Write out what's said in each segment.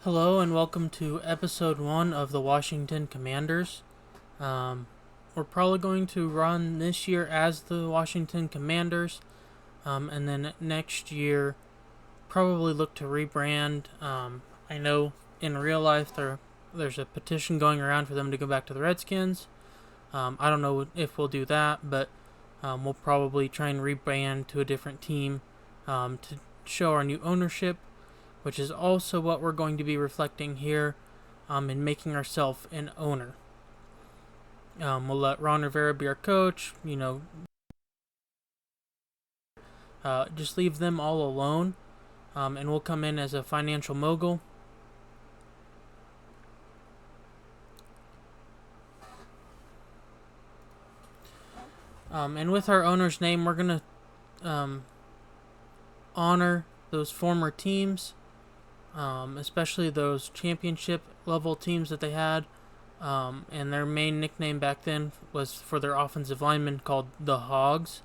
Hello and welcome to episode 1 of the Washington Commanders. We're probably going to run this year as the Washington Commanders, and then next year probably look to rebrand. I know in real life there's a petition going around for them to go back to the Redskins. I don't know if we'll do that, but we'll probably try and rebrand to a different team to show our new ownership, which is also what we're going to be reflecting here in making ourselves an owner. We'll let Ron Rivera be our coach, just leave them all alone, and we'll come in as a financial mogul. And with our owner's name, we're going to honor those former teams, especially those championship level teams that they had. And their main nickname back then was for their offensive linemen called the Hogs.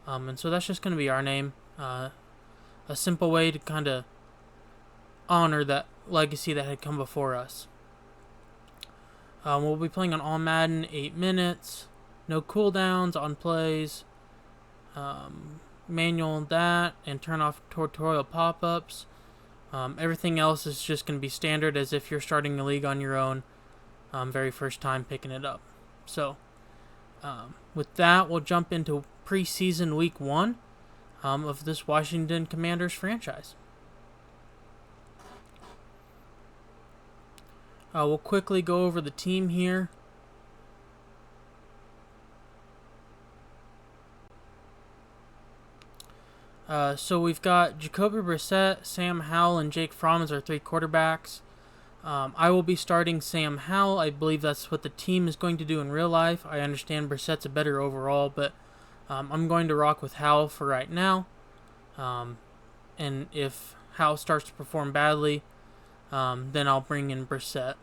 And so that's just going to be our name. A simple way to kind of honor that legacy that had come before us. We'll be playing on All Madden 8 minutes. No cooldowns on plays. Manual that and turn off tutorial pop-ups. Everything else is just going to be standard as if you're starting the league on your own. Very first time picking it up. So, with that, we'll jump into preseason week 1 of this Washington Commanders franchise. We'll quickly go over the team here. So we've got Jacoby Brissett, Sam Howell, and Jake Fromm as our 3 quarterbacks. I will be starting Sam Howell. I believe that's what the team is going to do in real life. I understand Brissett's a better overall, but I'm going to rock with Howell for right now. And if Howell starts to perform badly, then I'll bring in Brissett.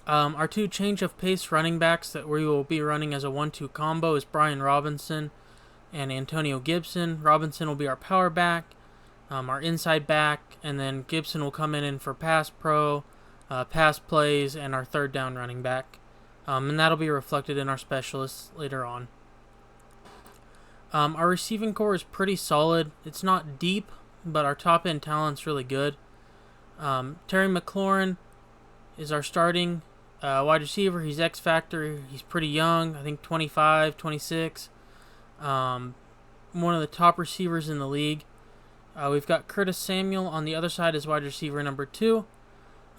Our 2 change of pace running backs that we will be running as a 1-2 combo is Brian Robinson and Antonio Gibson. Robinson will be our power back, our inside back, and then Gibson will come in for pass pro, pass plays, and our 3rd down running back. And that'll be reflected in our specialists later on. Our receiving core is pretty solid. It's not deep, but our top end talent's really good. Terry McLaurin is our starting wide receiver. He's X Factor. He's pretty young. I think 25, 26. One of the top receivers in the league. We've got Curtis Samuel on the other side as wide receiver number 2.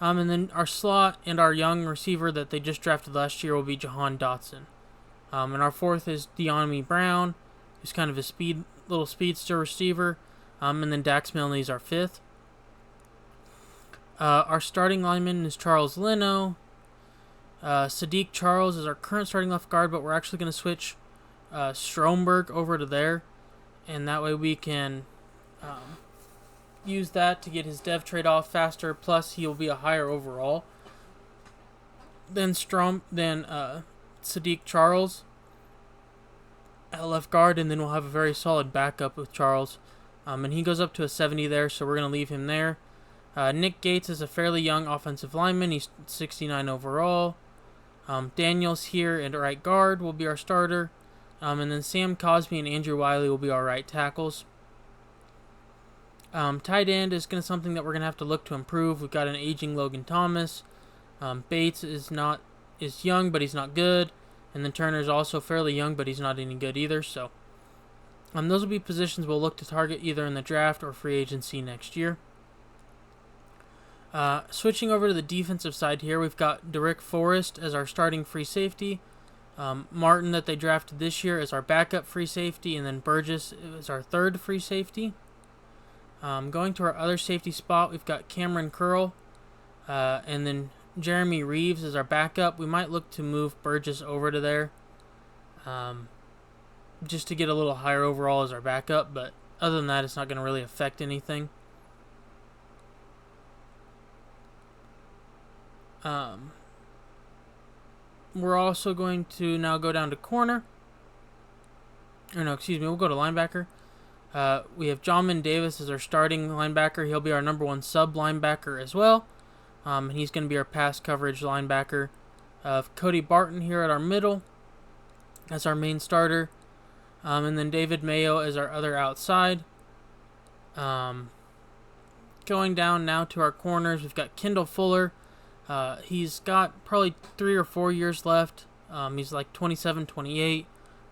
And then our slot and our young receiver that they just drafted last year will be Jahan Dotson. And our 4th is De'Ami Brown, who's kind of a little speedster receiver. And then Dax Milne is our 5th. Our starting lineman is Charles Leno. Sadiq Charles is our current starting left guard, but we're actually going to switch Stromberg over to there, and that way we can use that to get his dev trade off faster, plus he'll be a higher overall than Sadiq Charles at left guard, and then we'll have a very solid backup with Charles, and he goes up to a 70 there, so we're going to leave him there. Nick Gates is a fairly young offensive lineman. He's 69 overall. Daniels here at right guard will be our starter. And then Sam Cosmi and Andrew Wiley will be our right tackles. Tight end is something that we're going to have to look to improve. We've got an aging Logan Thomas. Bates is young, but he's not good. And then Turner's also fairly young, but he's not any good either. So those will be positions we'll look to target either in the draft or free agency next year. Switching over to the defensive side here, we've got Derek Forrest as our starting free safety. Martin that they drafted this year is our backup free safety, and then Burgess is our 3rd free safety. Going to our other safety spot, we've got Cameron Curl, and then Jeremy Reeves is our backup. We might look to move Burgess over to there, just to get a little higher overall as our backup, but other than that, it's not going to really affect anything. We're also going to now go down to corner. We'll go to linebacker. We have Jamin Davis as our starting linebacker. He'll be our number one sub linebacker as well. And he's going to be our pass coverage linebacker. Cody Barton here at our middle as our main starter. And then David Mayo as our other outside. Going down now to our corners, we've got Kendall Fuller. He's got probably 3 or 4 years left. He's like 27, 28.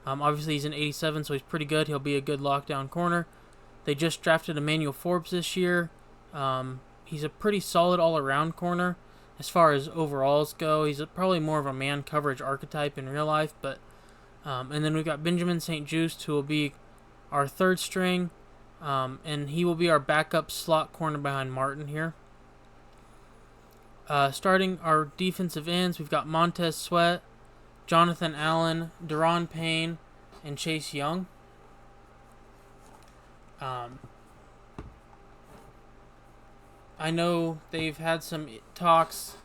Obviously, he's an 87, so he's pretty good. He'll be a good lockdown corner. They just drafted Emmanuel Forbes this year. He's a pretty solid all-around corner. As far as overalls go, he's probably more of a man coverage archetype in real life. But and then we've got Benjamin St-Juste, who will be our third string. And he will be our backup slot corner behind Martin here. Starting our defensive ends, we've got Montez Sweat, Jonathan Allen, Daron Payne, and Chase Young. I know they've had some talks,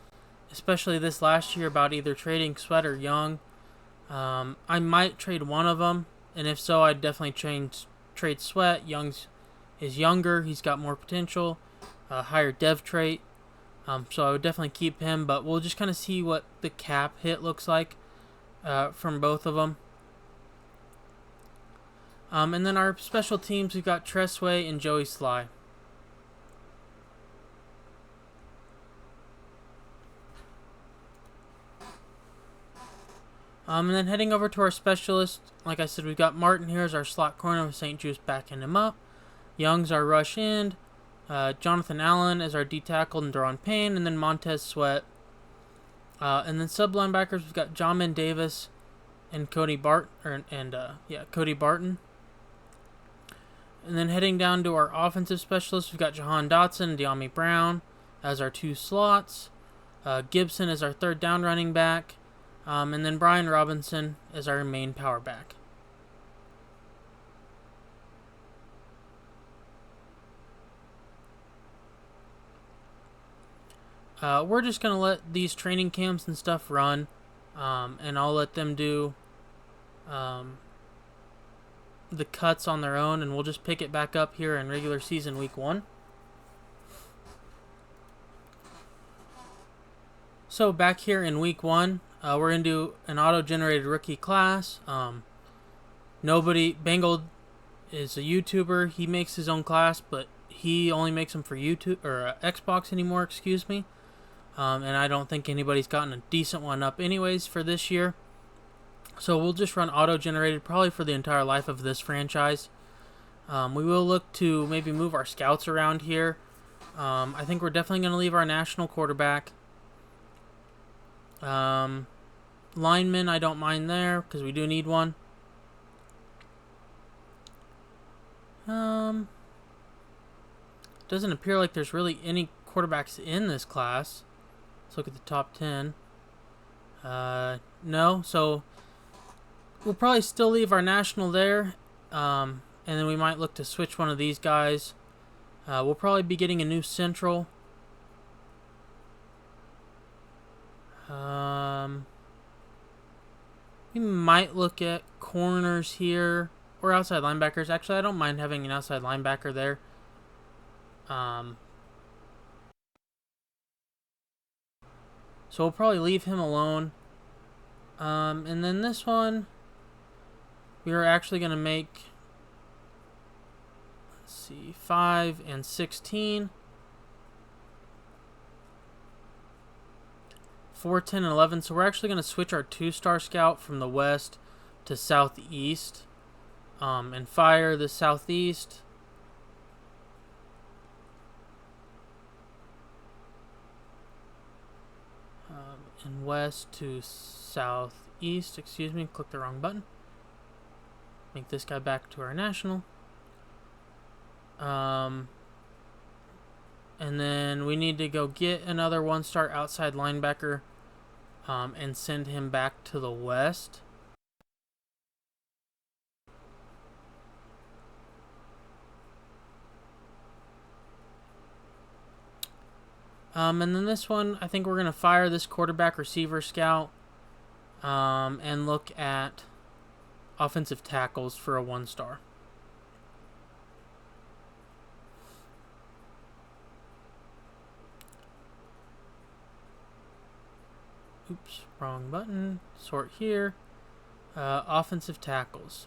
especially this last year, about either trading Sweat or Young. I might trade one of them, and if so, I'd definitely trade Sweat. Young's is younger, he's got more potential, higher dev trait, so I would definitely keep him, but we'll just kind of see what the cap hit looks like from both of them. And then our special teams, we've got Tressway and Joey Sly. And then heading over to our specialist, like I said, we've got Martin here as our slot corner with St-Juste backing him up. Young's our rush end. Jonathan Allen as our D tackle and Daron Payne, and then Montez Sweat. And then sub linebackers, we've got Jamin Davis and Cody Barton. And then heading down to our offensive specialists, we've got Jahan Dotson and De'Ami Brown as our 2 slots. Gibson as our third down running back. And then Brian Robinson as our main power back. We're just going to let these training camps and stuff run, and I'll let them do the cuts on their own, and we'll just pick it back up here in regular season week 1. So back here in week 1, we're going to do an auto-generated rookie class. Bengal is a YouTuber. He makes his own class, but he only makes them for YouTube or Xbox anymore, excuse me. And I don't think anybody's gotten a decent one up anyways for this year. So we'll just run auto-generated probably for the entire life of this franchise. We will look to maybe move our scouts around here. I think we're definitely going to leave our national quarterback. Linemen, I don't mind there because we do need one. Doesn't appear like there's really any quarterbacks in this class. Let's look at the top 10. No, so we'll probably still leave our national there, and then we might look to switch one of these guys. We'll probably be getting a new central. We might look at corners here or outside linebackers. Actually, I don't mind having an outside linebacker there. So we'll probably leave him alone. And then this one, we are actually going to make, 5 and 16. 4, 10, and 11. So we're actually going to switch our 2-star scout from the west to southeast. And fire the southeast. And west to southeast. Excuse me, click the wrong button. Make this guy back to our national. And then we need to go get another 1-star outside linebacker and send him back to the west. And then this one, I think we're going to fire this quarterback receiver scout and look at offensive tackles for a 1-star. Oops, wrong button. Sort here. Offensive tackles.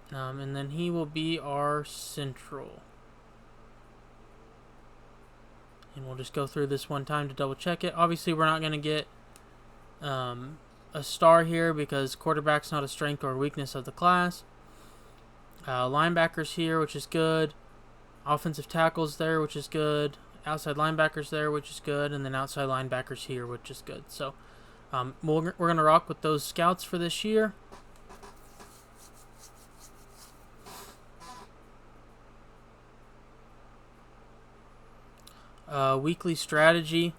And then he will be our central. And we'll just go through this one time to double check it. Obviously, we're not going to get a star here because quarterback's not a strength or weakness of the class. Linebackers here, which is good. Offensive tackles there, which is good. Outside linebackers there, which is good. And then outside linebackers here, which is good. So we're going to rock with those scouts for this year. Weekly strategy.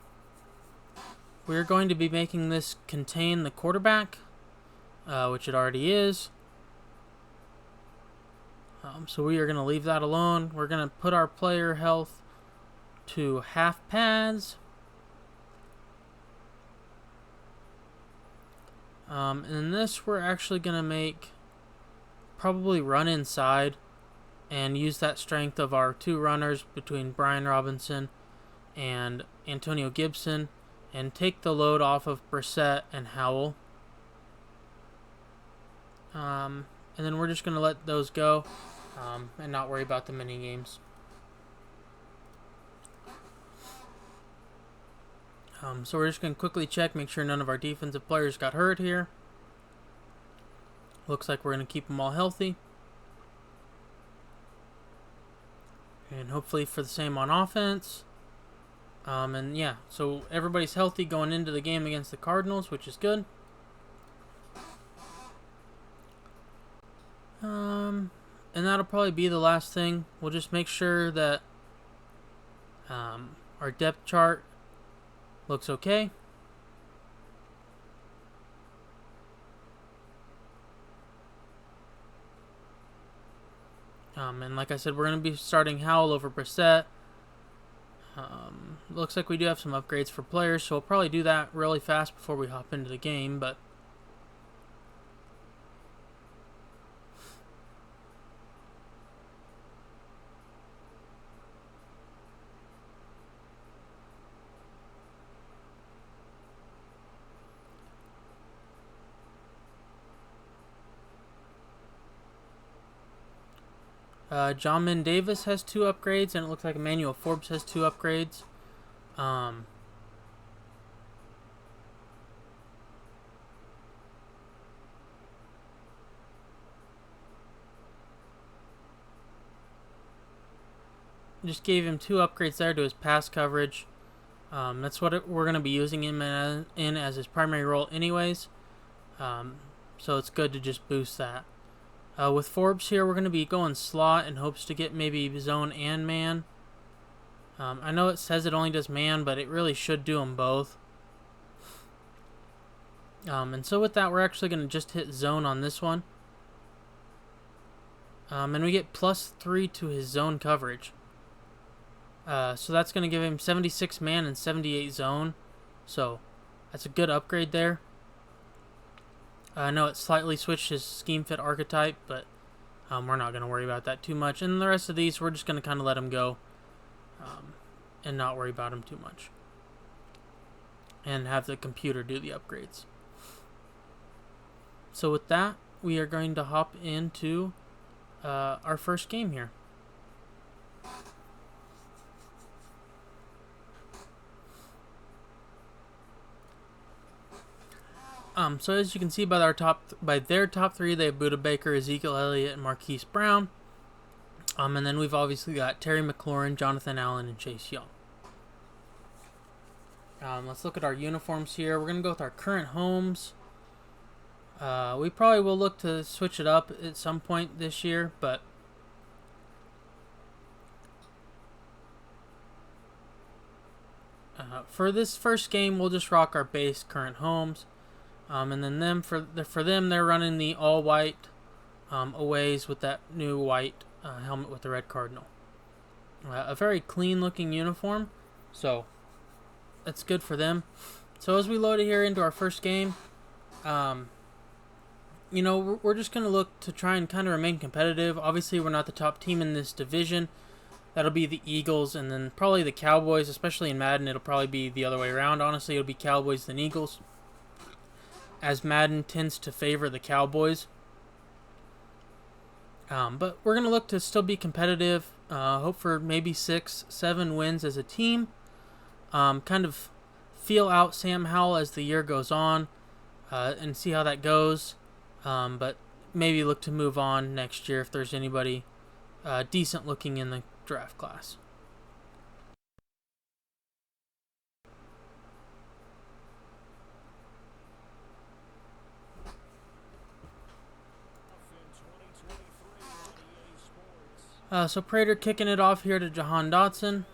We're going to be making this contain the quarterback, which it already is. So we are going to leave that alone. We're going to put our player health to half pads. And in this, we're actually going to make probably run inside and use that strength of our two runners between Brian Robinson and Antonio Gibson and take the load off of Brissett and Howell. And then we're just going to let those go and not worry about the mini games. So we're just going to quickly check, make sure none of our defensive players got hurt here. Looks like we're going to keep them all healthy. And hopefully for the same on offense. And yeah, so everybody's healthy going into the game against the Cardinals, which is good. And that'll probably be the last thing. We'll just make sure that our depth chart looks okay. And like I said, we're going to be starting Howell over Brissett. Looks like we do have some upgrades for players, so we'll probably do that really fast before we hop into the game, but Jamin Davis has 2 upgrades, and it looks like Emmanuel Forbes has 2 upgrades. Just gave him 2 upgrades there to his pass coverage. That's what we're going to be using him in as his primary role anyways. So it's good to just boost that. With Forbes here, we're going to be going slot in hopes to get maybe zone and man. I know it says it only does man, but it really should do them both. And so with that, we're actually going to just hit zone on this one. And we get +3 to his zone coverage. So that's going to give him 76 man and 78 zone. So that's a good upgrade there. I know it slightly switched his scheme fit archetype, but we're not going to worry about that too much. And the rest of these, we're just going to kind of let them go and not worry about them too much. And have the computer do the upgrades. So with that, we are going to hop into our first game here. So as you can see by their top 3, they have Budda Baker, Ezekiel Elliott, and Marquise Brown. And then we've obviously got Terry McLaurin, Jonathan Allen, and Chase Young. Let's look at our uniforms here. We're going to go with our current homes. We probably will look to switch it up at some point this year, but for this first game, we'll just rock our base current homes. And then for them, they're running the all white aways with that new white helmet with the red cardinal. A very clean looking uniform, so that's good for them. So as we load it here into our first game, we're just going to look to try and kind of remain competitive. Obviously, we're not the top team in this division, That'll be the Eagles, and then probably the Cowboys, especially in Madden. It'll probably be the other way around. Honestly, it'll be Cowboys then Eagles, as Madden tends to favor the Cowboys. But we're going to look to still be competitive. Hope for maybe 6-7 wins as a team. Kind of feel out Sam Howell as the year goes on, and see how that goes. But maybe look to move on next year if there's anybody decent looking in the draft class. So Prater kicking it off here to Jahan Dotson.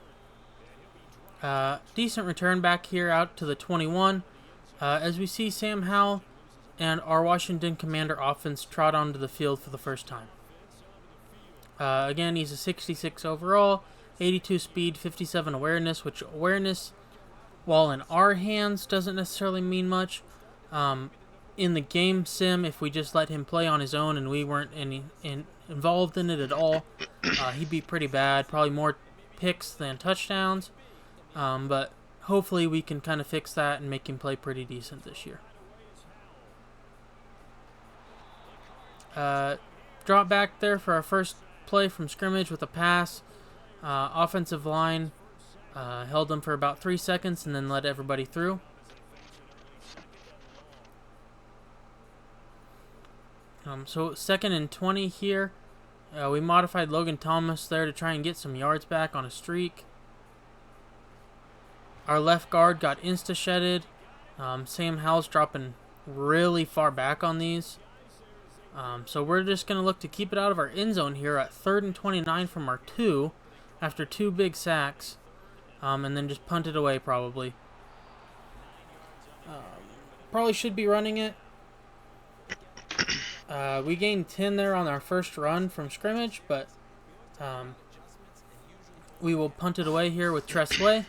Decent return back here out to the 21. As we see Sam Howell and our Washington Commander offense trot onto the field for the first time. Again, he's a 66 overall, 82 speed, 57 awareness, which awareness, while in our hands, doesn't necessarily mean much. In the game sim, if we just let him play on his own and we weren't involved in it at all, he'd be pretty bad. Probably more picks than touchdowns. But hopefully we can kind of fix that and make him play pretty decent this year. Drop back there for our first play from scrimmage with a pass. Offensive line held them for about 3 seconds and then let everybody through. So 2nd and 20 here. We modified Logan Thomas there to try and get some yards back on a streak. Our left guard got insta-shedded. Sam Howell's dropping really far back on these. So we're just going to look to keep it out of our end zone here at 3rd and 29 from our 2 after 2 big sacks. And then just punt it away probably. Probably should be running it. We gained 10 there on our first run from scrimmage, but we will punt it away here with Tress Way.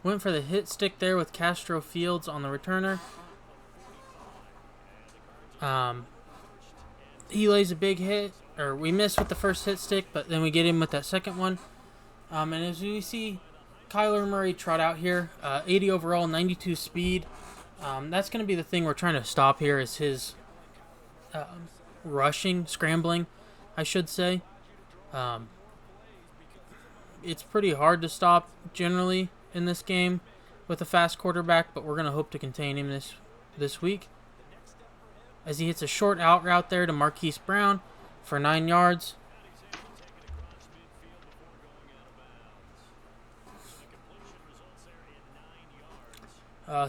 Went for the hit stick there with Castro Fields on the returner. He lays a big hit, or we missed with the first hit stick, but then we get him with that second one. And as we see Kyler Murray trot out here, 80 overall, 92 speed. That's going to be the thing we're trying to stop here is his scrambling, I should say. It's pretty hard to stop generally in this game with a fast quarterback, but we're going to hope to contain him this week. As he hits a short out route there to Marquise Brown for 9 yards.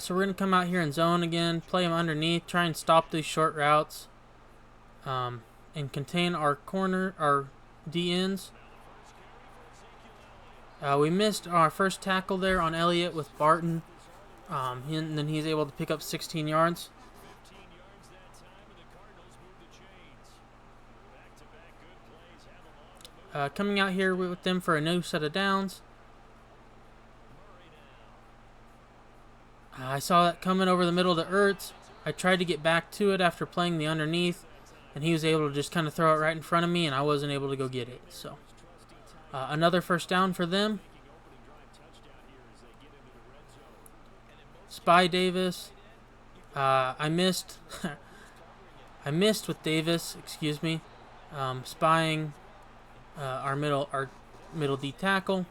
So we're going to come out here and zone again, play him underneath, try and stop these short routes, and contain our DNs. We missed our first tackle there on Elliott with Barton, and then he's able to pick up 16 yards. Coming out here with them for a new set of downs. I saw that coming over the middle to Ertz. I tried to get back to it after playing the underneath, and he was able to just kind of throw it right in front of me, and I wasn't able to go get it. So another first down for them. Spy Davis. I missed. I missed with Davis. Excuse me. Spying our middle D tackle,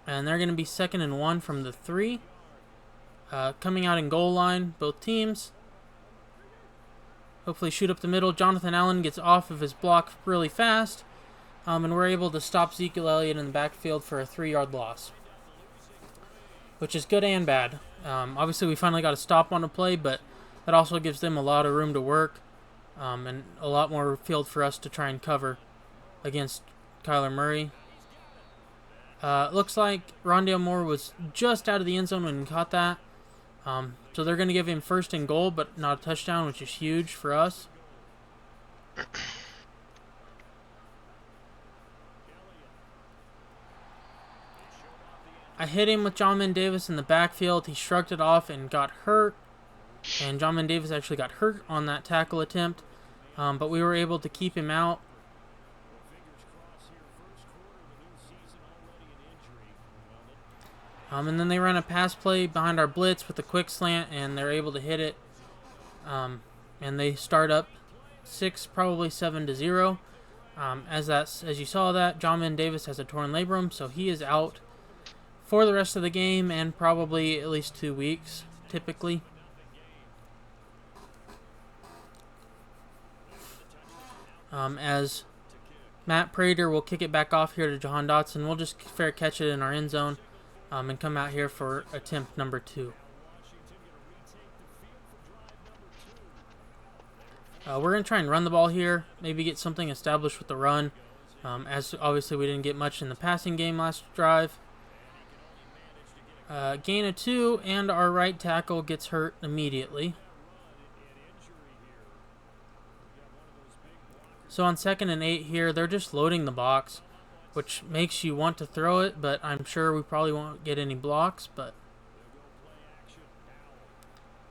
and they're going to be 2nd and 1 from the 3. Coming out in goal line, both teams. Hopefully shoot up the middle. Jonathan Allen gets off of his block really fast, and we're able to stop Ezekiel Elliott in the backfield for a 3-yard loss, which is good and bad. Obviously, we finally got a stop on a play, but that also gives them a lot of room to work, and a lot more field for us to try and cover against Kyler Murray. Looks like Rondale Moore was just out of the end zone when he caught that. So they're going to give him 1st and goal, but not a touchdown, which is huge for us. I hit him with John Davis in the backfield. He shrugged it off and got hurt. And Jamin Davis actually got hurt on that tackle attempt, but we were able to keep him out. And then they run a pass play behind our blitz with a quick slant, and they're able to hit it. And they start up 6, probably 7-0. As you saw that, Jamin Davis has a torn labrum, so he is out for the rest of the game and probably at least 2 weeks, typically. As Matt Prater will kick it back off here to Jahan Dotson. We'll just fair catch it in our end zone and come out here for attempt number 2. We're going to try and run the ball here, maybe get something established with the run, as obviously we didn't get much in the passing game last drive. Gain of 2, and our right tackle gets hurt immediately. So on 2nd and 8 here, they're just loading the box, which makes you want to throw it, but I'm sure we probably won't get any blocks. But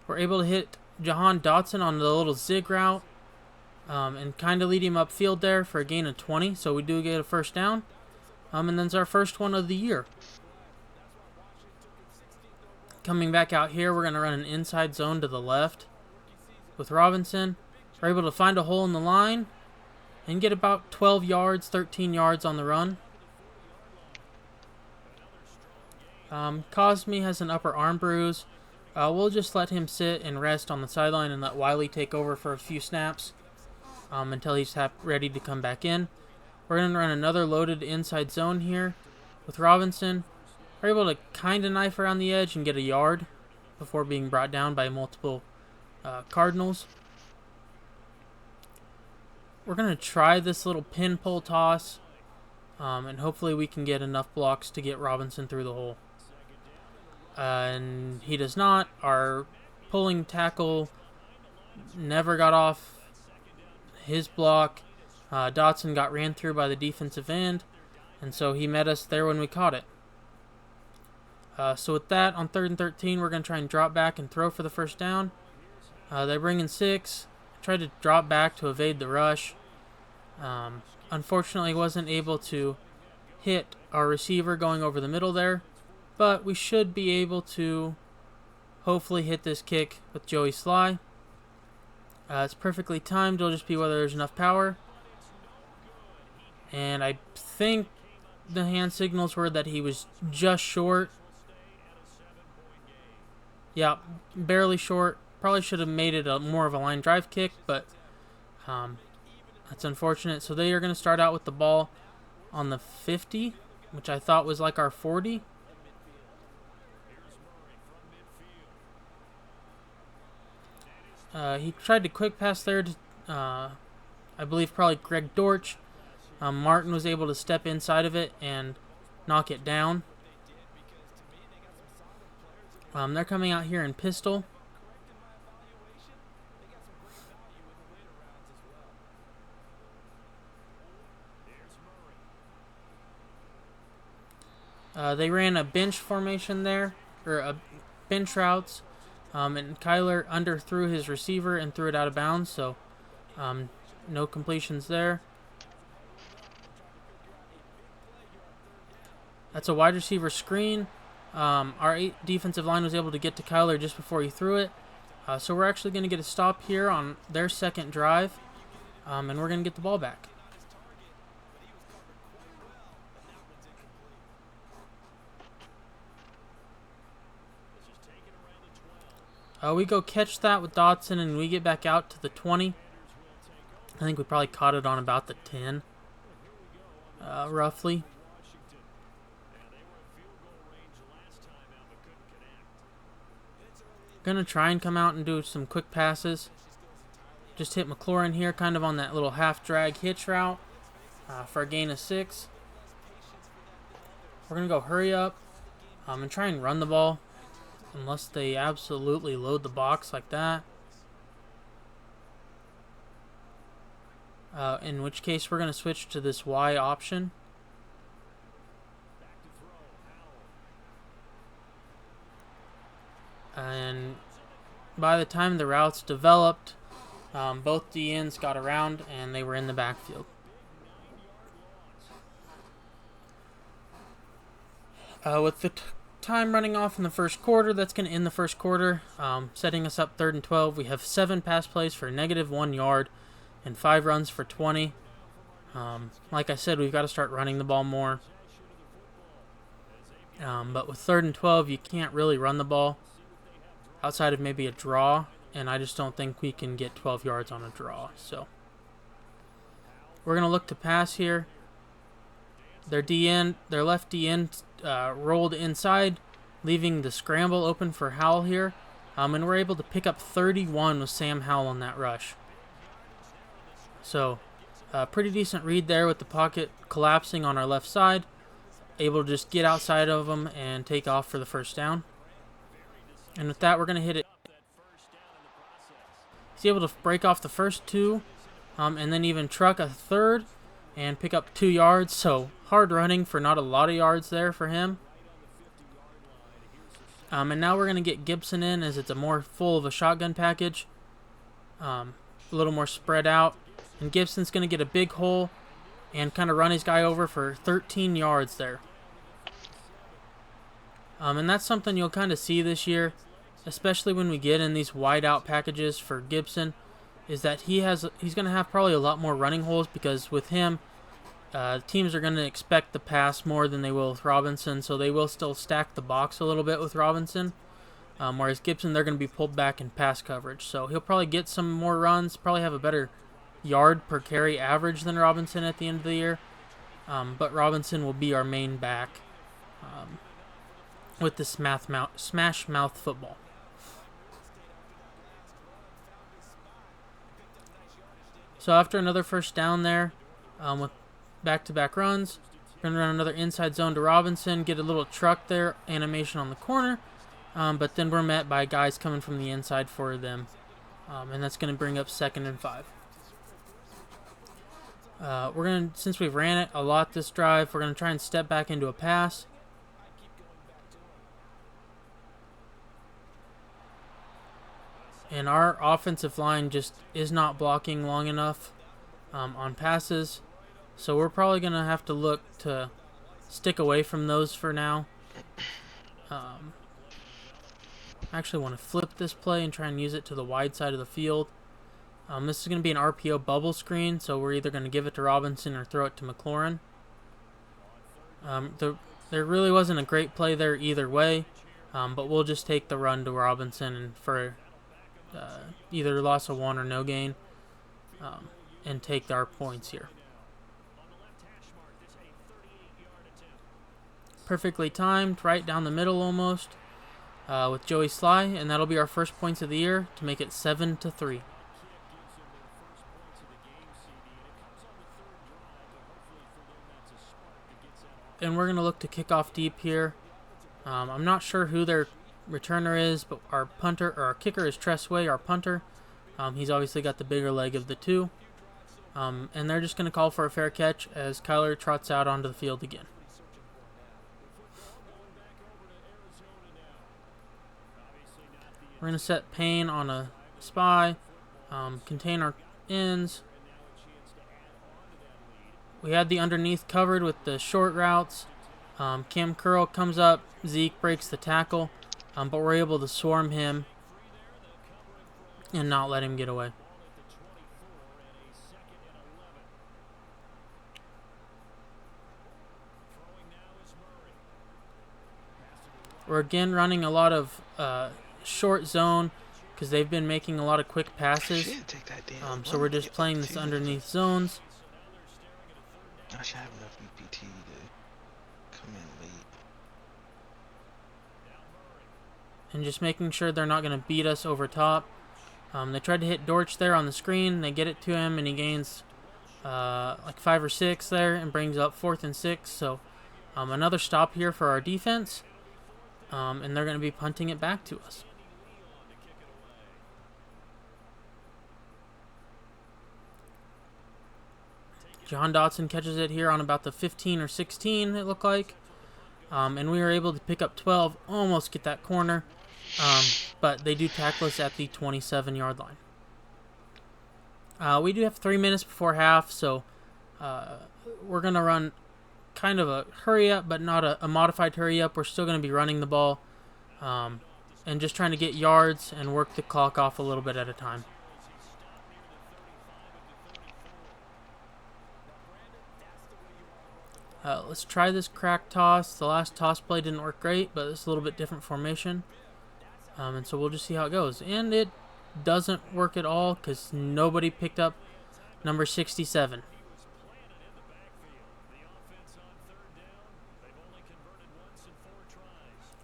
we're able to hit Jahan Dotson on the little zig route and kind of lead him upfield there for a gain of 20. So we do get a first down, and then it's our first one of the year. Coming back out here, we're going to run an inside zone to the left with Robinson. We're able to find a hole in the line and get about 12 yards, 13 yards on the run. Cosme has an upper arm bruise. We'll just let him sit and rest on the sideline and let Wiley take over for a few snaps until he's ready to come back in. We're going to run another loaded inside zone here with Robinson. We're able to kind of knife around the edge and get a yard before being brought down by multiple Cardinals. We're going to try this little pin pull toss, and hopefully we can get enough blocks to get Robinson through the hole. And he does not. Our pulling tackle never got off his block. Dotson got ran through by the defensive end, and so he met us there when we caught it. So with that, on 3rd and 13, we're going to try and drop back and throw for the first down. They bring in 6. Tried to drop back to evade the rush. Unfortunately, wasn't able to hit our receiver going over the middle there. But we should be able to hopefully hit this kick with Joey Sly. It's perfectly timed. It'll just be whether there's enough power. And I think the hand signals were that he was just short. Yeah, barely short. Probably should have made it more of a line drive kick, but that's unfortunate. So they are going to start out with the ball on the 50, which I thought was like our 40. He tried to quick pass there to, I believe, probably Greg Dortch. Martin was able to step inside of it and knock it down. They're coming out here in pistol. They ran a bench formation there, or a bench routes, and Kyler underthrew his receiver and threw it out of bounds, so no completions there. That's a wide receiver screen. Our defensive line was able to get to Kyler just before he threw it. So we're actually going to get a stop here on their second drive, and we're going to get the ball back. We go catch that with Dotson, and we get back out to the 20. I think we probably caught it on about the 10, roughly. Gonna try and come out and do some quick passes. Just hit McLaurin here, kind of on that little half drag hitch route for a gain of 6. We're gonna go hurry up and try and run the ball, unless they absolutely load the box like that. In which case we're gonna switch to this Y option. And by the time the routes developed, both DNs got around and they were in the backfield. With the time running off in the first quarter, that's going to end the first quarter, setting us up 3rd and 12. We have 7 pass plays for -1 yard and 5 runs for 20. Like I said, we've got to start running the ball more. But with 3rd and 12, you can't really run the ball outside of maybe a draw, and I just don't think we can get 12 yards on a draw. So we're going to look to pass here. Their left DN rolled inside, leaving the scramble open for Howell here. And we're able to pick up 31 with Sam Howell on that rush. So pretty decent read there with the pocket collapsing on our left side. Able to just get outside of them and take off for the first down. And with that, we're going to hit it. He's able to break off the first 2, and then even truck a 3rd and pick up 2 yards. So hard running for not a lot of yards there for him. And now we're going to get Gibson in as it's a more full of a shotgun package. A little more spread out. And Gibson's going to get a big hole and kind of run his guy over for 13 yards there. And that's something you'll kind of see this year, especially when we get in these wide out packages for Gibson, is that he's going to have probably a lot more running holes, because with him, teams are going to expect the pass more than they will with Robinson, so they will still stack the box a little bit with Robinson. Whereas Gibson, they're going to be pulled back in pass coverage. So he'll probably get some more runs, probably have a better yard per carry average than Robinson at the end of the year. But Robinson will be our main back with this smash mouth football. So after another first down there, with back-to-back runs, we're going to run another inside zone to Robinson, get a little truck there, animation on the corner, but then we're met by guys coming from the inside for them, and that's going to bring up 2nd and 5. Since we've ran it a lot this drive, we're going to try and step back into a pass. And our offensive line just is not blocking long enough on passes. So we're probably going to have to look to stick away from those for now. I actually want to flip this play and try and use it to the wide side of the field. This is going to be an RPO bubble screen, so we're either going to give it to Robinson or throw it to McLaurin. There really wasn't a great play there either way, but we'll just take the run to Robinson and for either loss of 1 or no gain, and take our points here. Perfectly timed, right down the middle almost, with Joey Sly, and that'll be our first points of the year to make it 7-3. And we're going to look to kick off deep here. I'm not sure who their returner is, but our kicker is Tressway, our punter. He's obviously got the bigger leg of the two. And they're just going to call for a fair catch as Kyler trots out onto the field again. We're going to set Payne on a spy, contain our ends. We had the underneath covered with the short routes. Cam Curl comes up, Zeke breaks the tackle, but we're able to swarm him and not let him get away. We're again running a lot of short zone because they've been making a lot of quick passes. So we're just playing this underneath zones. I should have enough UPT to come in late. And just making sure they're not going to beat us over top. They tried to hit Dortch there on the screen. They get it to him, and he gains like 5 or 6 there and brings up 4th and 6. So another stop here for our defense. And they're going to be punting it back to us. John Dotson catches it here on about the 15 or 16, it looked like. And we were able to pick up 12, almost get that corner. but they do tackle us at the 27-yard line. We do have 3 minutes before half, so we're going to run kind of a hurry up, but not a modified hurry up. We're still going to be running the ball and just trying to get yards and work the clock off a little bit at a time. Let's try this crack toss. The last toss play didn't work great, but it's a little bit different formation. And so we'll just see how it goes. And it doesn't work at all because nobody picked up number 67.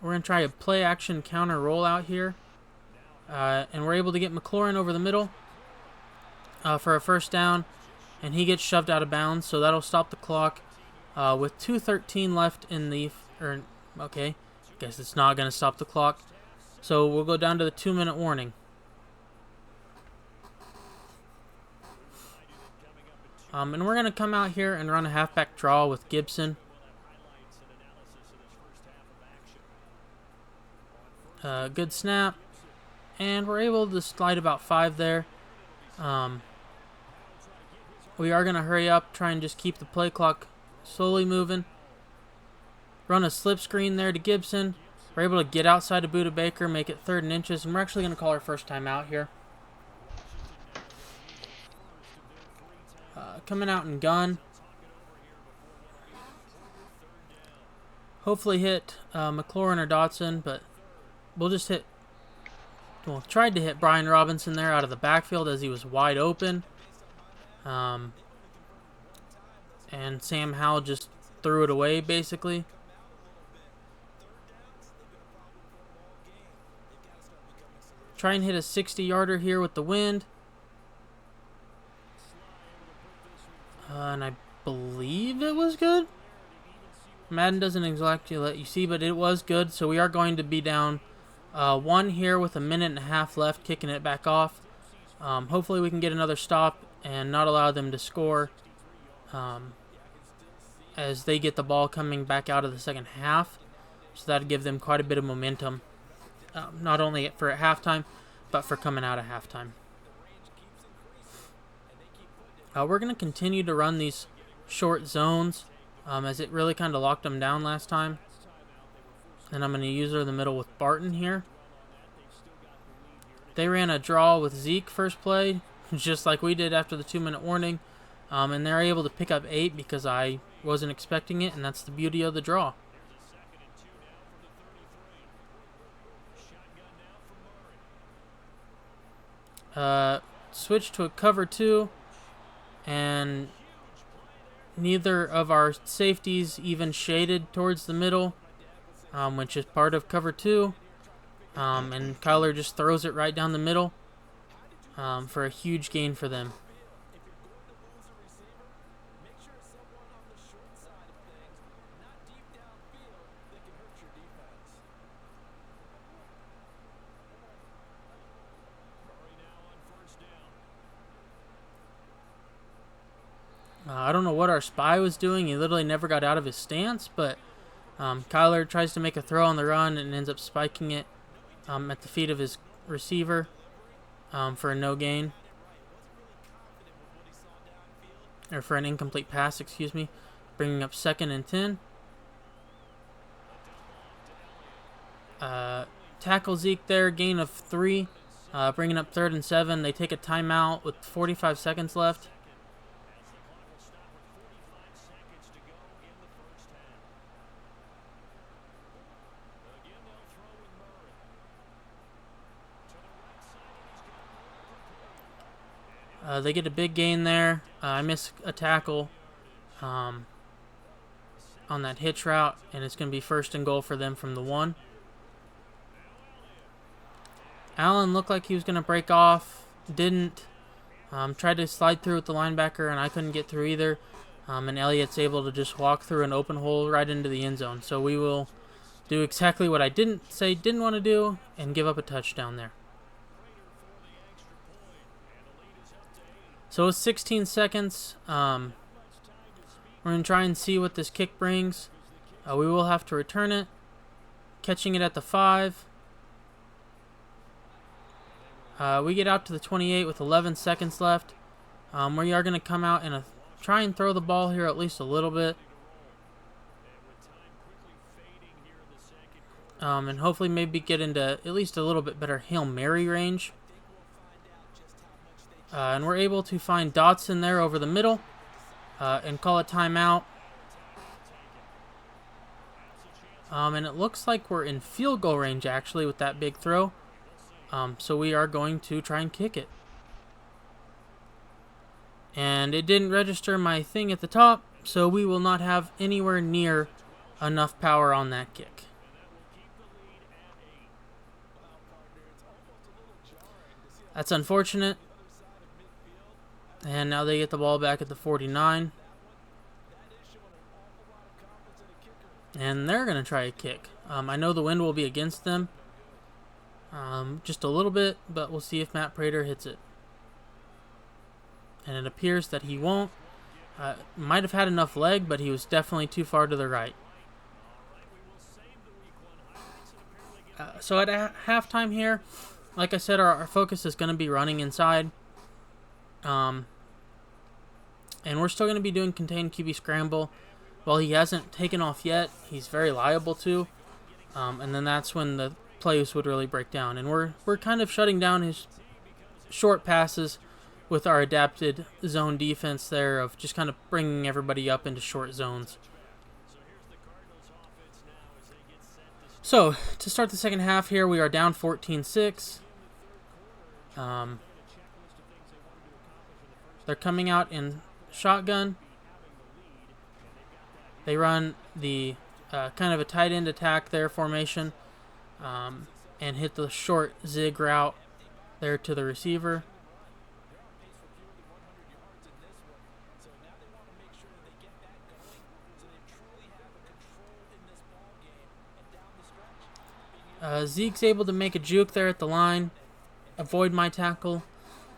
We're going to try a play action counter rollout here. And we're able to get McLaurin over the middle for a first down. And he gets shoved out of bounds, so that'll stop the clock. With 2:13 left in the... okay, guess it's not going to stop the clock. So we'll go down to the 2-minute warning. And we're going to come out here and run a halfback draw with Gibson. Good snap. And we're able to slide about 5 there. We are going to hurry up, try and just keep the play clock slowly moving. Run a slip screen there to Gibson. We're able to get outside of Buda Baker, make it 3rd and inches, and we're actually going to call our first time out here. Coming out in gun. Hopefully hit McLaurin or Dotson, but we'll just hit... Well, tried to hit Brian Robinson there out of the backfield as he was wide open. And Sam Howell just threw it away, basically. Try and hit a 60-yarder here with the wind. And I believe it was good. Madden doesn't exactly let you see, but it was good. So we are going to be down 1 here with 1.5 minutes left, kicking it back off. Hopefully we can get another stop and not allow them to score as they get the ball coming back out of the second half. So that'd give them quite a bit of momentum, not only for at halftime, but for coming out of halftime. We're going to continue to run these short zones as it really kind of locked them down last time. And I'm going to use her in the middle with Barton here. They ran a draw with Zeke first play, just like we did after the 2-minute warning. And they're able to pick up 8 because I wasn't expecting it, and that's the beauty of the draw. Switch to a cover 2, and neither of our safeties even shaded towards the middle, which is part of cover 2. And Kyler just throws it right down the middle for a huge gain for them. I don't know what our spy was doing. He literally never got out of his stance, but Kyler tries to make a throw on the run and ends up spiking it at the feet of his receiver for a no gain. Or for an incomplete pass, excuse me. Bringing up 2nd and 10. Tackle Zeke there, gain of 3. Bringing up 3rd and 7. They take a timeout with 45 seconds left. They get a big gain there. I miss a tackle on that hitch route, and it's going to be 1st and goal for them from the 1. Allen looked like he was going to break off. Didn't. Tried to slide through with the linebacker, and I couldn't get through either. And Elliott's able to just walk through an open hole right into the end zone. So we will do exactly what I didn't want to do and give up a touchdown there. So it's 16 seconds. We're going to try and see what this kick brings. We will have to return it. Catching it at the 5. We get out to the 28 with 11 seconds left. We are going to come out and try and throw the ball here at least a little bit. And hopefully maybe get into at least a little bit better Hail Mary range. And we're able to find Dotson there over the middle and call a timeout. And it looks like we're in field goal range actually with that big throw. So we are going to try and kick it. And it didn't register my thing at the top, so we will not have anywhere near enough power on that kick. That's unfortunate. And now they get the ball back at the 49. And they're going to try a kick. I know the wind will be against them. Just a little bit, but we'll see if Matt Prater hits it. And it appears that he won't. Might have had enough leg, but he was definitely too far to the right. So at halftime here, like I said, our focus is going to be running inside. And we're still going to be doing contained QB scramble. While he hasn't taken off yet, he's very liable to. And then that's when the plays would really break down. And we're kind of shutting down his short passes with our adapted zone defense there of just kind of bringing everybody up into short zones. So, to start the second half here, we are down 14-6. They're coming out in shotgun. They run the kind of a tight end attack there formation and hit the short zig route there to the receiver. Zeke's able to make a juke there at the line, avoid my tackle,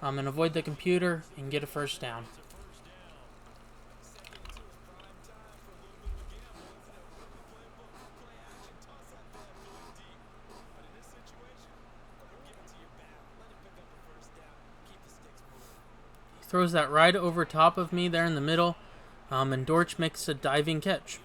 and avoid the computer and get a first down. Throws that right over top of me there in the middle, and Dortch makes a diving catch.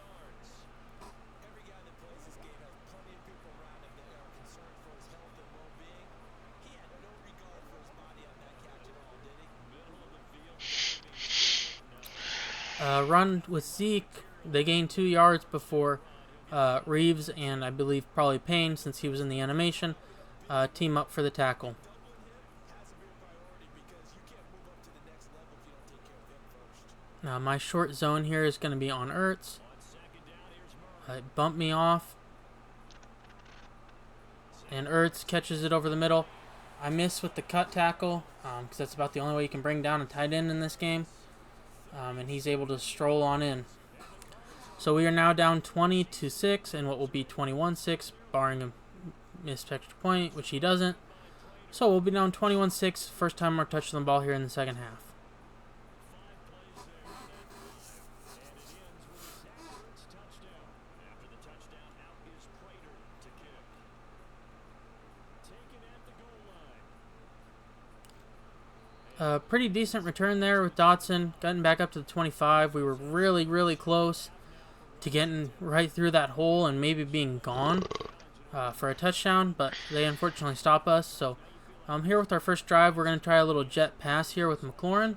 Run with Zeke. They gained 2 yards before Reeves and I believe probably Payne, since he was in the animation, team up for the tackle. Now my short zone here is going to be on Ertz. It bumped me off. And Ertz catches it over the middle. I miss with the cut tackle because that's about the only way you can bring down a tight end in this game. And he's able to stroll on in. So we are now down 20-6 and what will be 21-6, barring a missed extra point, which he doesn't. So we'll be down 21-6, first time we're touching the ball here in the second half. Pretty decent return there with Dotson, getting back up to the 25. We were really, really close to getting right through that hole and maybe being gone for a touchdown, but they unfortunately stop us. So here with our first drive, we're going to try a little jet pass here with McLaurin.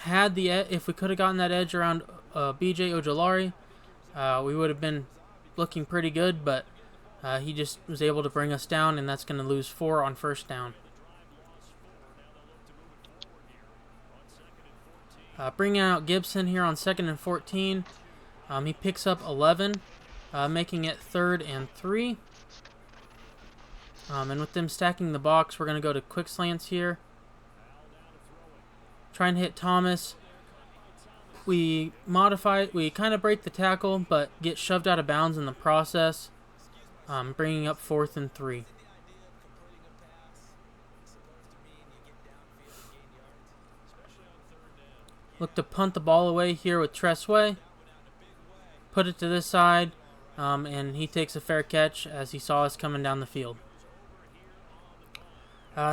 If we could have gotten that edge around BJ Ojolari, we would have been looking pretty good, but he just was able to bring us down, and that's going to lose 4 on first down. Bringing out Gibson here on 2nd and 14. He picks up 11, making it 3rd and 3. And with them stacking the box, we're going to go to quick slants here. Try and hit Thomas. We kind of break the tackle, but get shoved out of bounds in the process, bringing up 4th and 3. Look to punt the ball away here with Tressway. Put it to this side, and he takes a fair catch as he saw us coming down the field.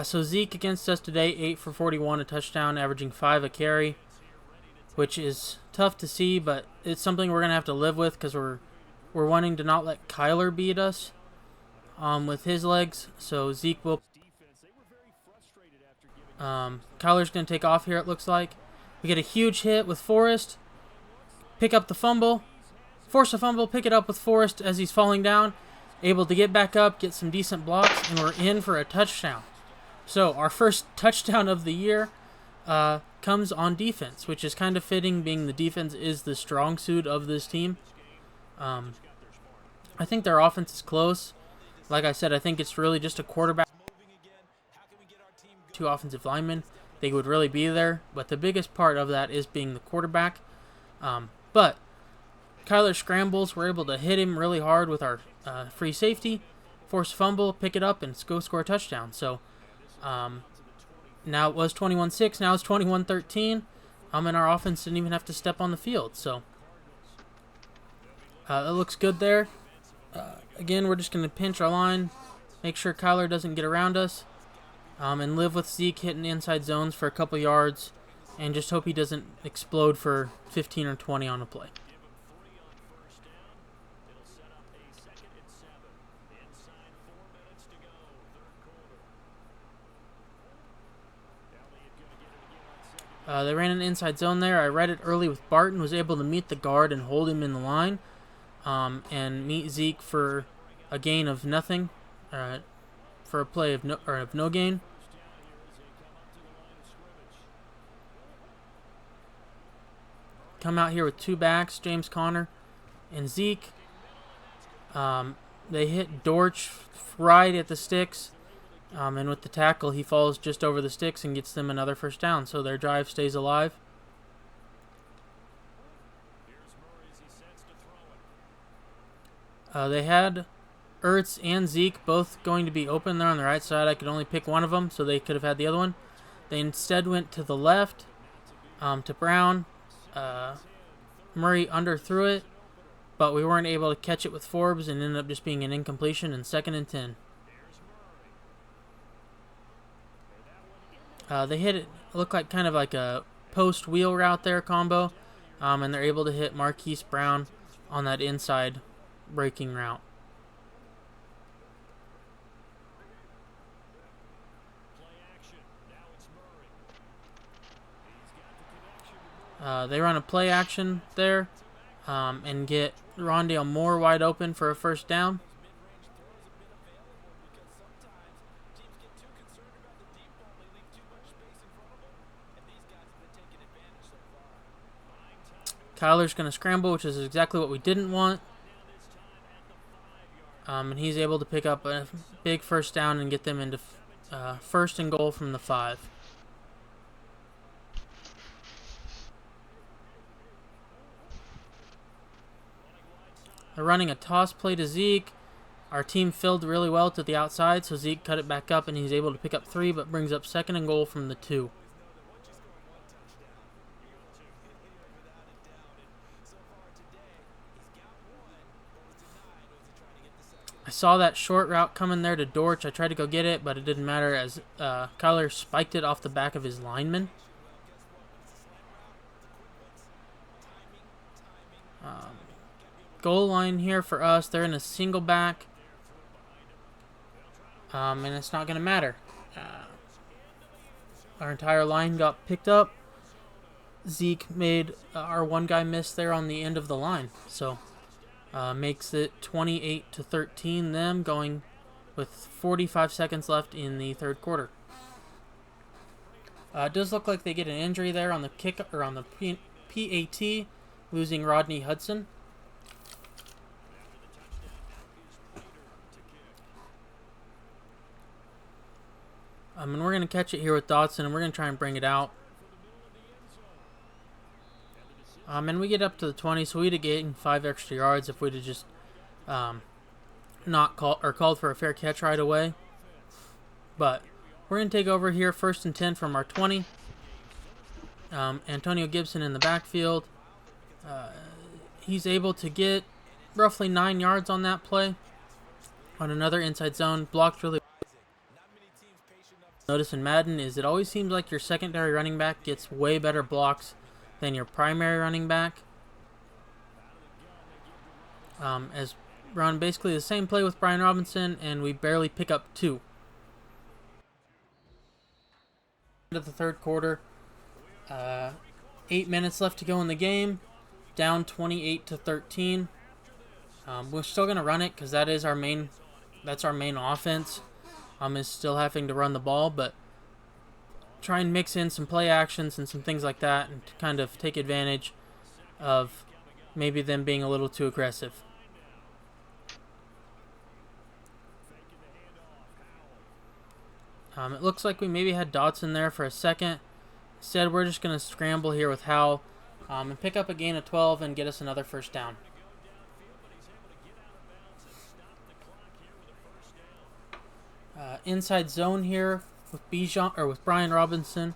So Zeke against us today, 8 for 41, a touchdown, averaging 5 a carry, which is tough to see, but it's something we're going to have to live with because we're wanting to not let Kyler beat us with his legs. So Zeke will... Kyler's going to take off here, it looks like. We get a huge hit with Forrest. Pick up the fumble. Force a fumble, pick it up with Forrest as he's falling down. Able to get back up, get some decent blocks, and we're in for a touchdown. So our first touchdown of the year comes on defense, which is kind of fitting, being the defense is the strong suit of this team. I think their offense is close. Like I said, I think it's really just a quarterback, 2 offensive linemen. They would really be there, but the biggest part of that is being the quarterback. But Kyler scrambles. We're able to hit him really hard with our free safety, force fumble, pick it up, and go score a touchdown. So now it was 21-6. Now it's 21-13. And our offense didn't even have to step on the field. So it looks good there. Again, we're just going to pinch our line, make sure Kyler doesn't get around us, and live with Zeke hitting inside zones for a couple yards, and just hope he doesn't explode for 15 or 20 on a play. They ran an inside zone there. I read it early with Barton, was able to meet the guard and hold him in the line, and meet Zeke for a gain of nothing, for a play of no gain. Come out here with 2 backs, James Conner and Zeke. They hit Dortch right at the sticks, and with the tackle, he falls just over the sticks and gets them another first down, so their drive stays alive. They had Ertz and Zeke both going to be open there on the right side. I could only pick one of them, so they could have had the other one. They instead went to the left, to Brown. Murray underthrew it, but we weren't able to catch it with Forbes and ended up just being an incompletion and 2nd and 10. They hit it, looked like kind of like a post wheel route there combo, and they're able to hit Marquise Brown on that inside breaking route. They run a play action there, and get Rondale Moore wide open for a first down. Kyler's going to scramble, which is exactly what we didn't want. And he's able to pick up a big first down and get them into 1st and goal from the 5. They're running a toss play to Zeke. Our team filled really well to the outside, so Zeke cut it back up, and he's able to pick up 3, but brings up 2nd and goal from the 2. I saw that short route coming there to Dortch. I tried to go get it, but it didn't matter as Kyler spiked it off the back of his lineman. Goal line here for us. They're in a single back, and it's not going to matter. Our entire line got picked up. Zeke made our one guy miss there on the end of the line, so makes it 28-13. Them going with 45 seconds left in the 3rd quarter. It does look like they get an injury there on the kick or on the PAT, losing Rodney Hudson. And we're going to catch it here with Dotson, and we're going to try and bring it out. And we get up to the 20, so we'd have gained 5 extra yards if we'd have just not called for a fair catch right away. But we're going to take over here, 1st and 10 from our 20. Antonio Gibson in the backfield. He's able to get roughly 9 yards on that play on another inside zone. Blocked really Notice in Madden is it always seems like your secondary running back gets way better blocks than your primary running back. As run basically the same play with Brian Robinson, and we barely pick up 2. End of the third quarter, 8 minutes left to go in the game, down 28-13. We're still gonna run it because that's our main offense. Is still having to run the ball, but try and mix in some play actions and some things like that, and to kind of take advantage of maybe them being a little too aggressive. It looks like we maybe had Dotson there for a second. Instead, we're just going to scramble here with Howell and pick up a gain of 12 and get us another first down. Inside zone here with with Brian Robinson.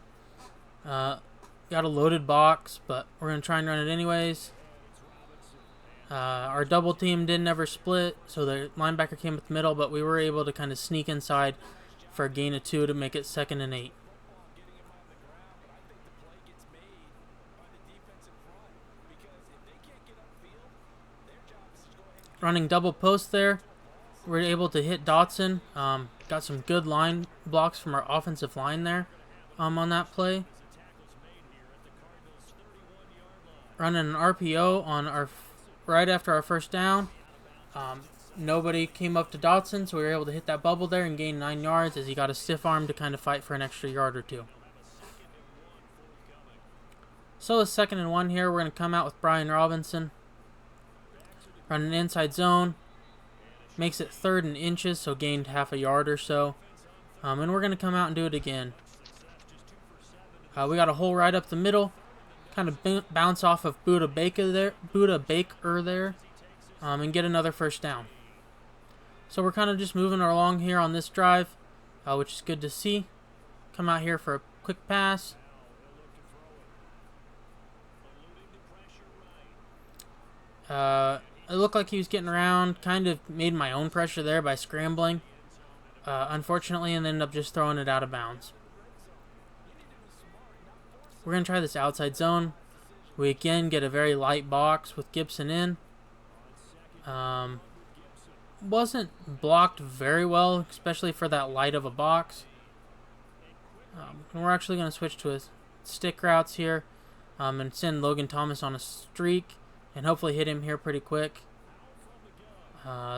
Got a loaded box, but we're going to try and run it anyways. Our double team didn't ever split, so the linebacker came up the middle, but we were able to kind of sneak inside for a gain of 2 to make it 2nd and 8. Running double post there. We're able to hit Dotson. Got some good line blocks from our offensive line there on that play. Running an RPO on right after our first down. Nobody came up to Dotson, so we were able to hit that bubble there and gain 9 yards as he got a stiff arm to kind of fight for an extra yard or 2. So it's 2nd and 1 here. We're going to come out with Brian Robinson. Run an inside zone. Makes it 3rd and inches, so gained half a yard or so. And we're going to come out and do it again. We got a hole right up the middle. Kind of bounce off of Buda Baker there. And get another first down. So we're kind of just moving along here on this drive, which is good to see. Come out here for a quick pass. It looked like he was getting around. Kind of made my own pressure there by scrambling. Unfortunately, and ended up just throwing it out of bounds. We're going to try this outside zone. We again get a very light box with Gibson in. Wasn't blocked very well, especially for that light of a box. And we're actually going to switch to stick routes here and send Logan Thomas on a streak and hopefully hit him here pretty quick.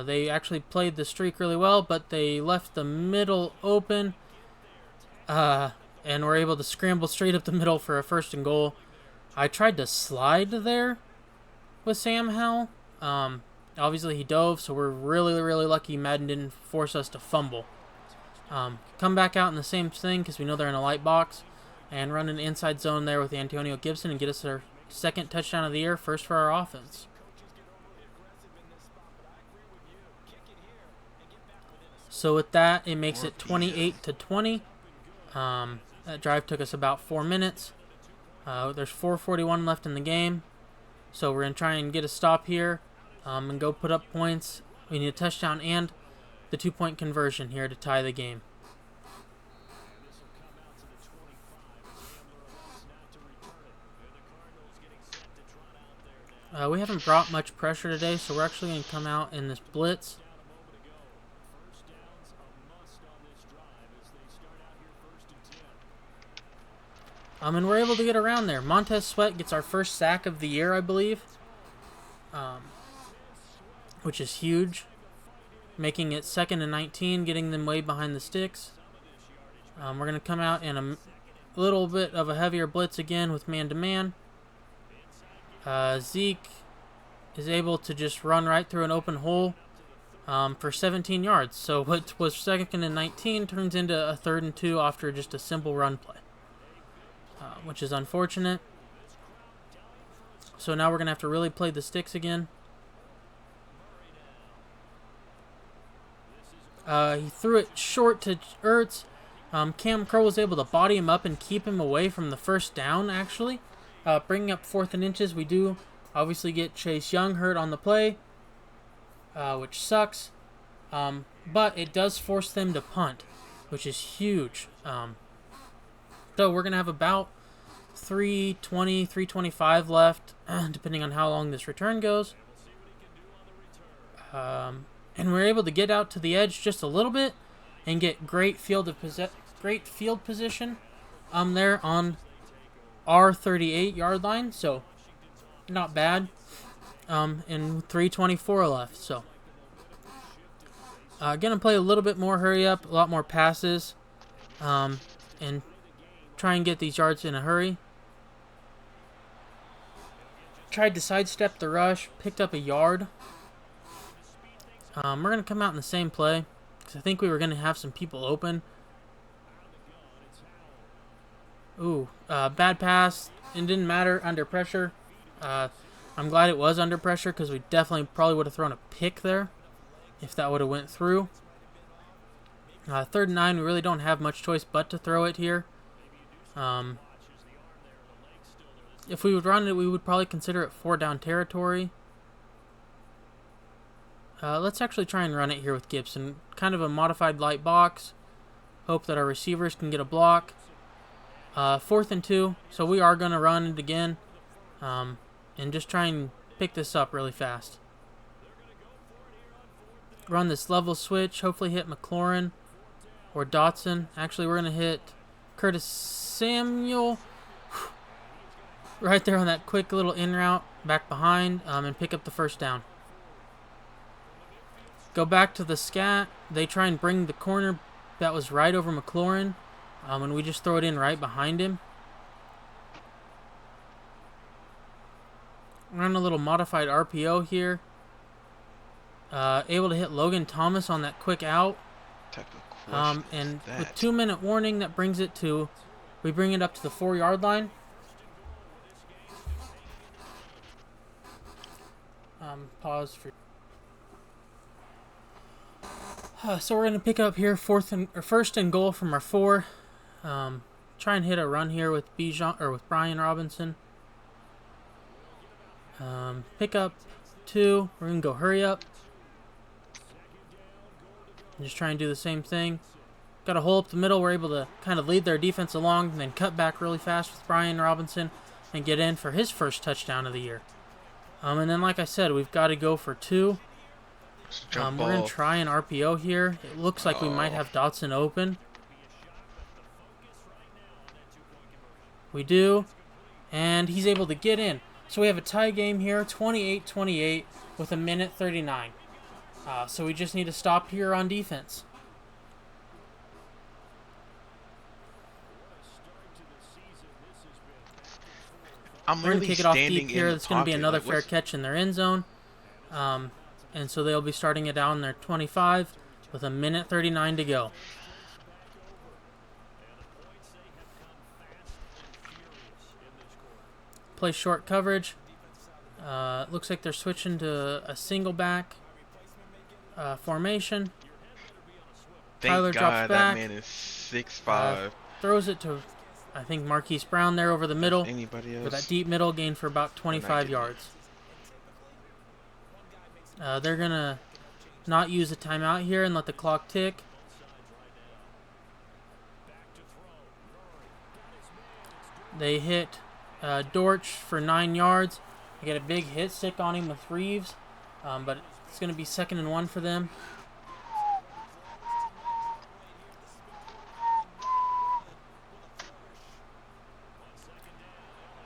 They actually played the streak really well, but they left the middle open and were able to scramble straight up the middle for a 1st and goal. I tried to slide there with Sam Howell. Obviously he dove, so we're really, really lucky Madden didn't force us to fumble. Come back out in the same thing because we know they're in a light box, and run an inside zone there with Antonio Gibson and get us our 2nd touchdown of the year, 1st for our offense. So with that, it makes it 28-20. That drive took us about 4 minutes. There's 4:41 left in the game, so we're going to try and get a stop here and go put up points. We need a touchdown and the 2-point conversion here to tie the game. We haven't brought much pressure today, so we're actually going to come out in this blitz. And we're able to get around there. Montez Sweat gets our 1st sack of the year, I believe, which is huge, making it 2nd and 19, getting them way behind the sticks. We're going to come out in a little bit of a heavier blitz again with man-to-man. Zeke is able to just run right through an open hole for 17 yards. So what was 2nd and 19 turns into a 3rd and 2 after just a simple run play. Which is unfortunate. So now we're going to have to really play the sticks again. He threw it short to Ertz. Cam Crow was able to body him up and keep him away from the 1st down, actually. Bringing up 4th and inches, we do obviously get Chase Young hurt on the play, which sucks. But it does force them to punt, which is huge. So we're going to have about 320, 325 left, depending on how long this return goes. And we're able to get out to the edge just a little bit and get great field position there on our 38 yard line. So not bad. And 324 left. So gonna play a little bit more hurry up, a lot more passes, and try and get these yards in a hurry. Tried to sidestep the rush, picked up a yard. We're going to come out in the same play because I think we were going to have some people open. Ooh, bad pass. It didn't matter under pressure. I'm glad it was under pressure because we definitely probably would have thrown a pick there if that would have went through. 3rd and 9, we really don't have much choice but to throw it here. If we would run it, we would probably consider it 4 down territory. Let's actually try and run it here with Gibson. Kind of a modified light box. Hope that our receivers can get a block. 4th and 2, so we are going to run it again. And just try and pick this up really fast. Run this level switch. Hopefully hit McLaurin or Dotson. Actually, we're going to hit Curtis Samuel. Right there on that quick little in route. Back behind and pick up the 1st down. Go back to the scat. They try and bring the corner that was right over McLaurin. And we just throw it in right behind him. Run a little modified RPO here. Able to hit Logan Thomas on that quick out. And with 2-minute warning, that brings it to... We bring it up to the 4-yard line. Pause for... So we're going to pick up here 1st and goal from our 4. Try and hit a run here with Brian Robinson. Pick up 2. We're going to go hurry up. And just try and do the same thing. Got a hole up the middle. We're able to kind of lead their defense along and then cut back really fast with Brian Robinson and get in for his 1st touchdown of the year. And then, like I said, we've got to go for 2. We're going to try an RPO here. It looks like we might have Dotson open. We do. And he's able to get in. So we have a tie game here, 28-28 with 1:39. So we just need to stop here on defense. I'm We're going to kick it off deep here. It's going to be another fair catch in their end zone. And so they'll be starting it down their 25 with 1:39 to go. Play short coverage. Looks like they're switching to a single back formation. Tyler drops back. That man is 6'5". Throws it to, I think, Marquise Brown there over the middle. Anybody else? For that deep middle gain for about 25 yards. They're going to not use a timeout here and let the clock tick. They hit Dortch for 9 yards. They get a big hit stick on him with Reeves. But it's going to be 2nd and 1 for them.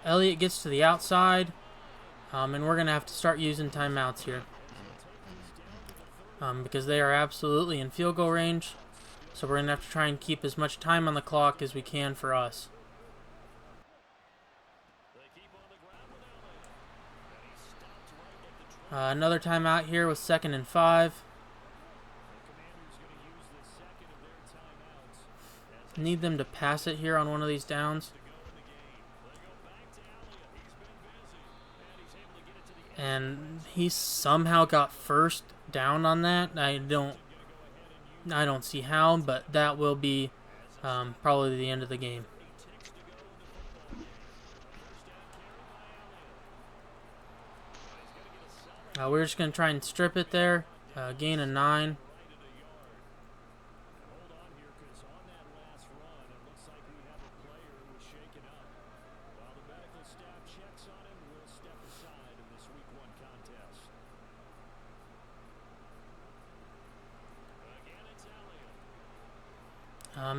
Elliott gets to the outside. And we're going to have to start using timeouts here. Because they are absolutely in field goal range. So we're going to have to try and keep as much time on the clock as we can for us. Another timeout here with 2nd and 5. Need them to pass it here on one of these downs. And he somehow got 1st down on that. I don't see how, but that will be probably the end of the game. We're just going to try and strip it there. Gain of 9.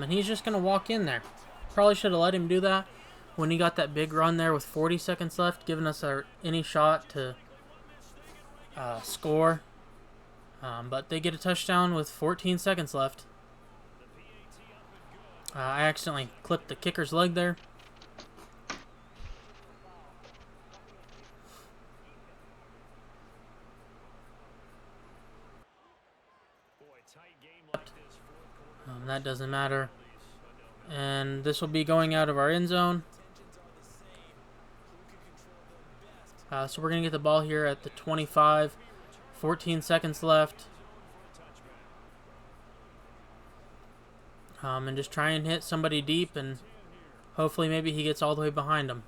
And he's just going to walk in there. Probably should have let him do that when he got that big run there with 40 seconds left, giving us any shot to score. But they get a touchdown with 14 seconds left. I accidentally clipped the kicker's leg there. That doesn't matter. And this will be going out of our end zone. So we're going to get the ball here at the 25. 14 seconds left. And just try and hit somebody deep, and hopefully maybe he gets all the way behind him.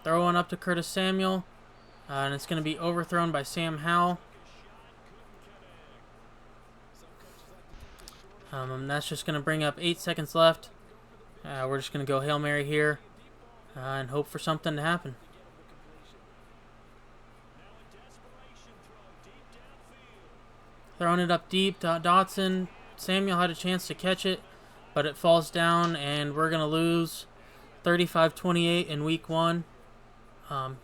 Throwing up to Curtis Samuel. And it's going to be overthrown by Sam Howell. And that's just going to bring up 8 seconds left. We're just going to go Hail Mary here and hope for something to happen. Throwing it up deep to Dotson. Samuel had a chance to catch it, but it falls down, and we're going to lose 35-28 in week 1.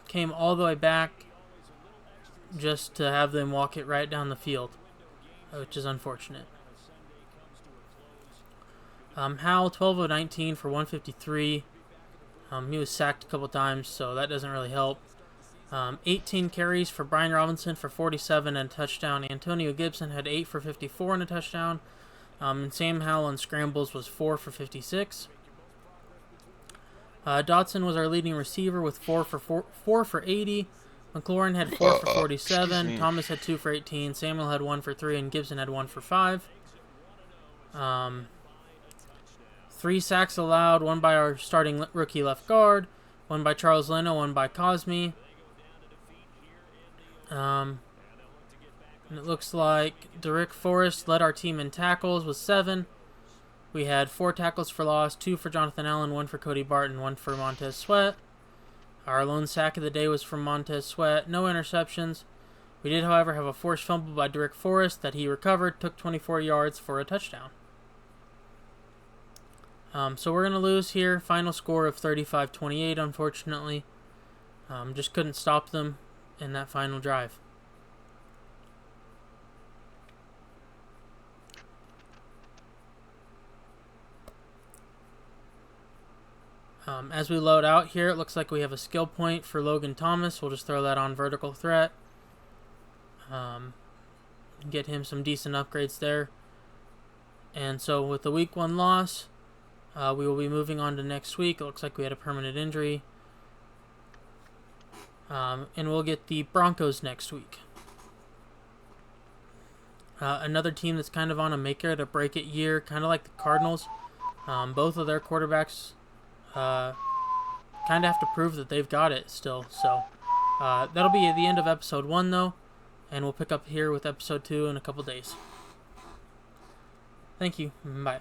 Came all the way back just to have them walk it right down the field, which is unfortunate. Howell, 12 of 19 for 153. He was sacked a couple times, so that doesn't really help. 18 carries for Brian Robinson for 47 and a touchdown. Antonio Gibson had 8 for 54 and a touchdown. And Sam Howell on scrambles was 4 for 56. Dotson was our leading receiver with 4 for 80. McLaurin had 4 for 47. Thomas had 2 for 18. Samuel had 1 for 3, and Gibson had 1 for 5. 3 sacks allowed, 1 by our starting rookie left guard, 1 by Charles Leno, 1 by Cosme. And it looks like Derek Forrest led our team in tackles with 7. We had 4 tackles for loss, 2 for Jonathan Allen, 1 for Cody Barton, 1 for Montez Sweat. Our lone sack of the day was from Montez Sweat. No interceptions. We did, however, have a forced fumble by Derek Forrest that he recovered, took 24 yards for a touchdown. So we're going to lose here. Final score of 35-28, unfortunately. Just couldn't stop them in that final drive. As we load out here, it looks like we have a skill point for Logan Thomas. We'll just throw that on vertical threat. Get him some decent upgrades there. And so with the week 1 loss, we will be moving on to next week. It looks like we had a permanent injury. And we'll get the Broncos next week. Another team that's kind of on a make it or break it year, kind of like the Cardinals. Both of their quarterbacks kind of have to prove that they've got it still. So that'll be at the end of episode 1, though. And we'll pick up here with episode 2 in a couple days. Thank you. Bye.